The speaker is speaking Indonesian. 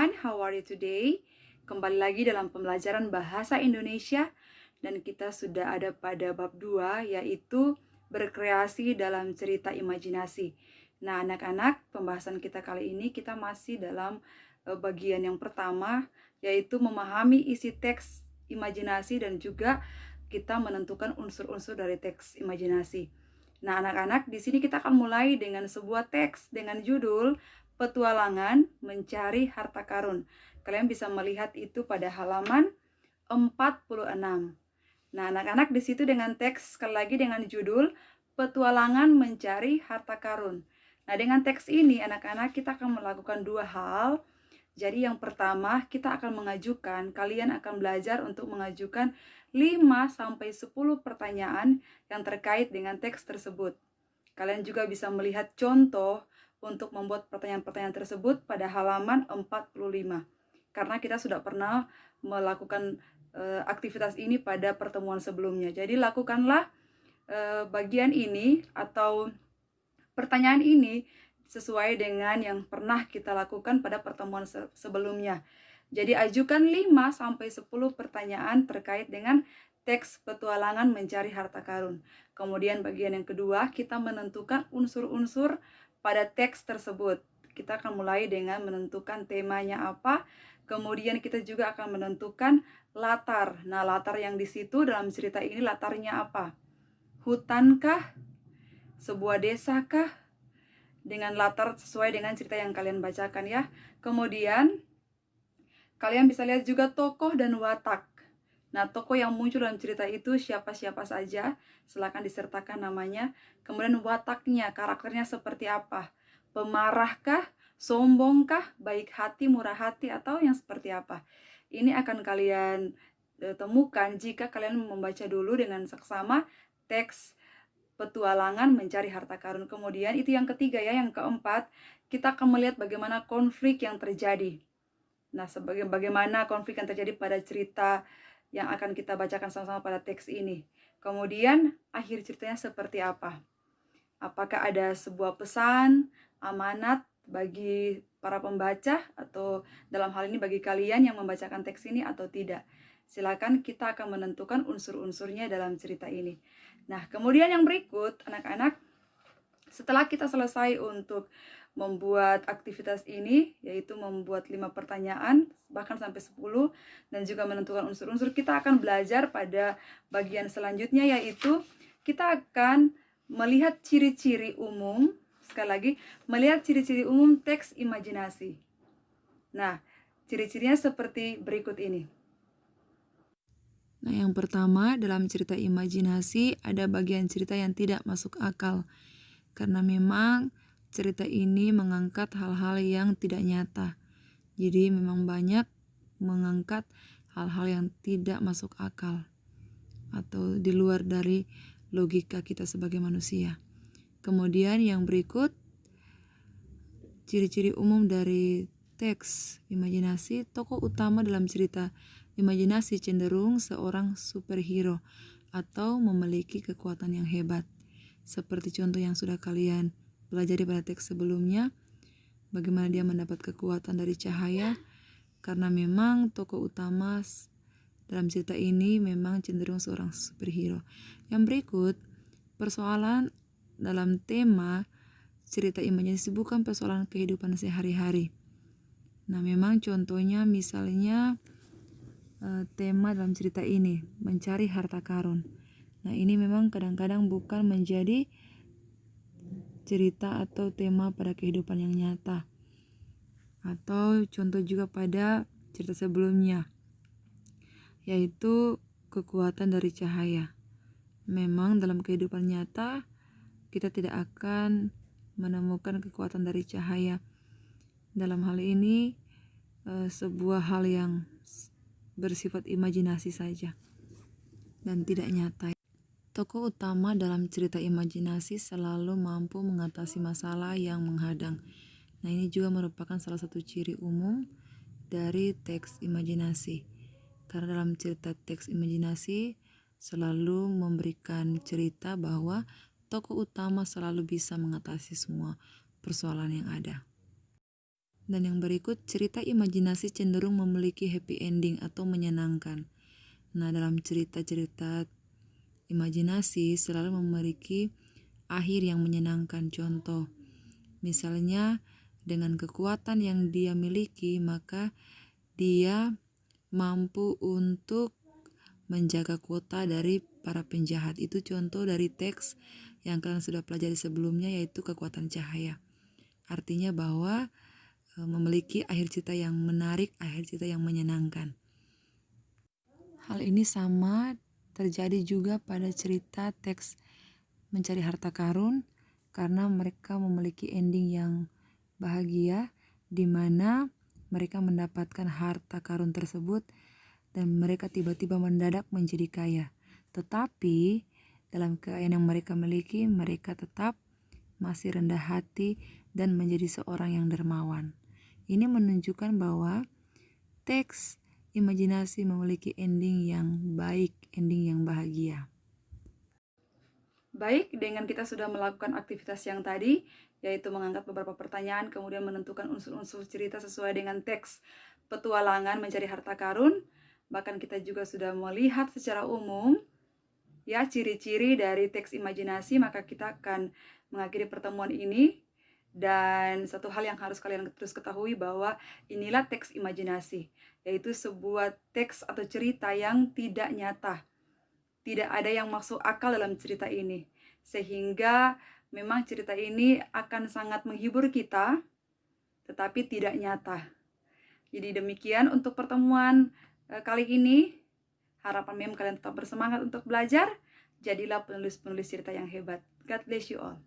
everyone, how are you today? Kembali lagi dalam pembelajaran bahasa Indonesia dan kita sudah ada pada bab 2 yaitu berkreasi dalam cerita imajinasi. Nah, anak-anak, pembahasan kita kali ini kita masih dalam bagian yang pertama yaitu memahami isi teks imajinasi dan juga kita menentukan unsur-unsur dari teks imajinasi. Nah, anak-anak, di sini kita akan mulai dengan sebuah teks dengan judul Petualangan Mencari Harta Karun. Kalian bisa melihat itu pada halaman 46. Nah, anak-anak di situ dengan teks sekali lagi dengan judul Petualangan Mencari Harta Karun. Nah, dengan teks ini anak-anak kita akan melakukan dua hal. Jadi yang pertama, kita akan kalian akan belajar untuk mengajukan 5-10 pertanyaan yang terkait dengan teks tersebut. Kalian juga bisa melihat contoh untuk membuat pertanyaan-pertanyaan tersebut pada halaman 45. Karena kita sudah pernah melakukan aktivitas ini pada pertemuan sebelumnya. Jadi lakukanlah bagian ini atau pertanyaan ini sesuai dengan yang pernah kita lakukan pada pertemuan sebelumnya. Jadi ajukan 5-10 pertanyaan terkait dengan teks Petualangan Mencari Harta Karun. Kemudian bagian yang kedua, kita menentukan unsur-unsur pada teks tersebut. Kita akan mulai dengan menentukan temanya apa, kemudian kita juga akan menentukan latar. Nah, latar yang di situ dalam cerita ini latarnya apa? Hutankah? Sebuah desakah? Dengan latar sesuai dengan cerita yang kalian bacakan ya. Kemudian kalian bisa lihat juga tokoh dan watak. Nah, tokoh yang muncul dalam cerita itu siapa-siapa saja, silakan disertakan namanya. Kemudian wataknya, karakternya seperti apa? Pemarahkah, sombongkah, baik hati, murah hati, atau yang seperti apa? Ini akan kalian temukan jika kalian membaca dulu dengan seksama teks Petualangan Mencari Harta Karun. Kemudian itu yang ketiga ya, yang keempat, kita akan melihat bagaimana konflik yang terjadi. Nah, bagaimana konflik yang terjadi pada cerita yang akan kita bacakan sama-sama pada teks ini. Kemudian akhir ceritanya seperti apa? Apakah ada sebuah pesan, amanat bagi para pembaca atau dalam hal ini bagi kalian yang membacakan teks ini atau tidak? Silakan, kita akan menentukan unsur-unsurnya dalam cerita ini. Nah, kemudian yang berikut, anak-anak, setelah kita selesai untuk membuat aktivitas ini, yaitu membuat 5 pertanyaan, bahkan sampai 10, dan juga menentukan unsur-unsur, kita akan belajar pada bagian selanjutnya, yaitu kita akan melihat ciri-ciri umum, sekali lagi, melihat ciri-ciri umum teks imajinasi. Nah, ciri-cirinya seperti berikut ini. Nah, yang pertama, dalam cerita imajinasi ada bagian cerita yang tidak masuk akal. Karena memang cerita ini mengangkat hal-hal yang tidak nyata. Jadi memang banyak mengangkat hal-hal yang tidak masuk akal atau di luar dari logika kita sebagai manusia. Kemudian yang berikut, ciri-ciri umum dari teks imajinasi, tokoh utama dalam cerita imajinasi cenderung seorang superhero atau memiliki kekuatan yang hebat. Seperti contoh yang sudah kalian pelajari pada teks sebelumnya, bagaimana dia mendapat kekuatan dari cahaya, karena memang tokoh utama dalam cerita ini memang cenderung seorang superhero. Yang berikut, persoalan dalam tema cerita imajinasi bukan persoalan kehidupan sehari-hari. Nah, memang contohnya misalnya tema dalam cerita ini, mencari harta karun. Nah, ini memang kadang-kadang bukan menjadi cerita atau tema pada kehidupan yang nyata. Atau contoh juga pada cerita sebelumnya, yaitu kekuatan dari cahaya. Memang dalam kehidupan nyata, kita tidak akan menemukan kekuatan dari cahaya. Dalam hal ini, sebuah hal yang bersifat imajinasi saja dan tidak nyata. Tokoh utama dalam cerita imajinasi selalu mampu mengatasi masalah yang menghadang. Nah, ini juga merupakan salah satu ciri umum dari teks imajinasi. Karena dalam cerita teks imajinasi selalu memberikan cerita bahwa tokoh utama selalu bisa mengatasi semua persoalan yang ada. Dan yang berikut, cerita imajinasi cenderung memiliki happy ending atau menyenangkan. Nah, dalam cerita-cerita imajinasi selalu memiliki akhir yang menyenangkan. Contoh, misalnya dengan kekuatan yang dia miliki, maka dia mampu untuk menjaga kota dari para penjahat. Itu contoh dari teks yang kalian sudah pelajari sebelumnya, yaitu kekuatan cahaya. Artinya bahwa memiliki akhir cerita yang menarik, akhir cerita yang menyenangkan. Hal ini sama terjadi juga pada cerita teks mencari harta karun, karena mereka memiliki ending yang bahagia, di mana mereka mendapatkan harta karun tersebut dan mereka tiba-tiba mendadak menjadi kaya. Tetapi dalam kekayaan yang mereka miliki, mereka tetap masih rendah hati dan menjadi seorang yang dermawan. Ini menunjukkan bahwa teks imajinasi memiliki ending yang baik, ending yang bahagia. Baik, dengan kita sudah melakukan aktivitas yang tadi, yaitu mengangkat beberapa pertanyaan, kemudian menentukan unsur-unsur cerita sesuai dengan teks petualangan mencari harta karun. Bahkan kita juga sudah melihat secara umum ya ciri-ciri dari teks imajinasi, maka kita akan mengakhiri pertemuan ini. Dan satu hal yang harus kalian terus ketahui bahwa inilah teks imajinasi, yaitu sebuah teks atau cerita yang tidak nyata. Tidak ada yang masuk akal dalam cerita ini. Sehingga memang cerita ini akan sangat menghibur kita, tetapi tidak nyata. Jadi demikian untuk pertemuan kali ini. Harapan kalian tetap bersemangat untuk belajar. Jadilah penulis-penulis cerita yang hebat. God bless you all.